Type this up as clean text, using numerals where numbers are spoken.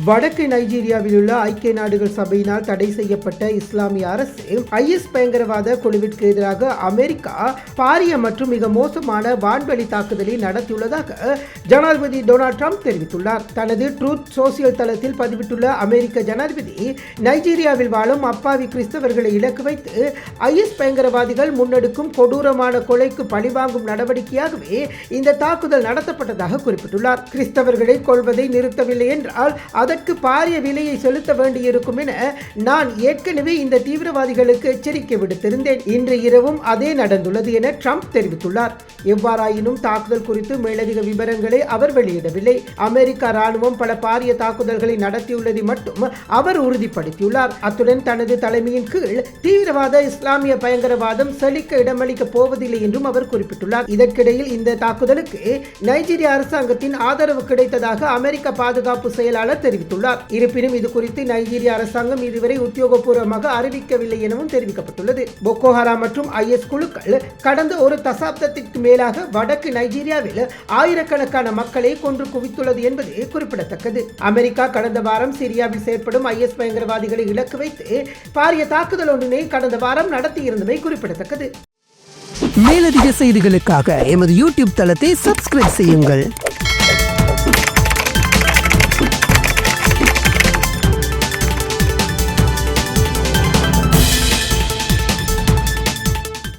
வடக்கு நைஜீரியாவில் உள்ள ஐக்கிய நாடுகள் சபையினால் தடை செய்யப்பட்ட இஸ்லாமிய அரசு ஐஎஸ் பயங்கரவாத குழுவிற்கு எதிராக அமெரிக்கா பாரிய மற்றும் மிக மோசமான வான்வெளி தாக்குதலை நடத்தியுள்ளதாக ஜனாதிபதி டொனால்ட் ட்ரம்ப் தெரிவித்துள்ளார். தனது ட்ரூத் சோசியல் தளத்தில் பதிவிட்டுள்ள அமெரிக்க ஜனாதிபதி, நைஜீரியாவில் வாழும் அப்பாவி கிறிஸ்தவர்களை இலக்கு வைத்து ஐஎஸ் பயங்கரவாதிகள் முன்னெடுக்கும் கொடூரமான கொலைக்கு பழிவாங்கும் நடவடிக்கையாகவே இந்த தாக்குதல் நடத்தப்பட்டதாக குறிப்பிட்டுள்ளார். கிறிஸ்தவர்களை கொல்வதை நிறுத்தவில்லை என்றால் அதற்கு பாரிய விலையை செலுத்த வேண்டியிருக்கும் என நான் ஏற்கனவே இந்த தீவிரவாதிகளுக்கு எச்சரிக்கை விடுத்திருந்தேன். இன்று இரவும் அதே நடந்துள்ளது என ட்ரம்ப் தெரிவித்துள்ளார். எவ்வாறாயினும் தாக்குதல் குறித்து மேலதிக விவரங்களை அவர் வெளியிடவில்லை. அமெரிக்க ராணுவம் பல பாரிய தாக்குதல்களை நடத்தியுள்ளதை மட்டும் அவர் உறுதிப்படுத்தியுள்ளார். அத்துடன் தனது தலைமையின் கீழ் தீவிரவாத இஸ்லாமிய பயங்கரவாதம் செழிக்க இடமளிக்க போவதில்லை என்றும் அவர் குறிப்பிட்டுள்ளார். இதற்கிடையில் இந்த தாக்குதலுக்கு நைஜீரிய அரசாங்கத்தின் ஆதரவு கிடைத்ததாக அமெரிக்க பாதுகாப்பு செயலாளர் தெரிவித்துள்ளார். இருப்பினும் இது குறித்து நைஜீரிய அரசாங்கம் இதுவரை உத்தியோகபூர்வமாக அறிவிக்கவில்லை எனவும் தெரிவிக்கப்பட்டுள்ளது. போகோ ஹராம் மற்றும் ஐஎஸ் குழுக்கள் கடந்த ஒரு தசாப்தத்திற்கு மேலாக வடக்கு நைஜீரியாவில் ஆயிரக்கணக்கான மக்களை கொன்று குவித்துள்ளது என்பது குறிப்பிடத்தக்கது. அமெரிக்கா கடந்த வாரம் சிரியாவில் செயற்படும் ஐஎஸ் பயங்கரவாதிகளை இலக்கு வைத்து பாரிய தாக்குதல் ஒன்றினை கடந்த வாரம் நடத்தியிருந்தமை குறிப்பிடத்தக்கது. மேலதிக செய்திகளுக்காக எமது யூடியூப் தளத்தை சப்ஸ்கிரைப் செய்யுங்கள்.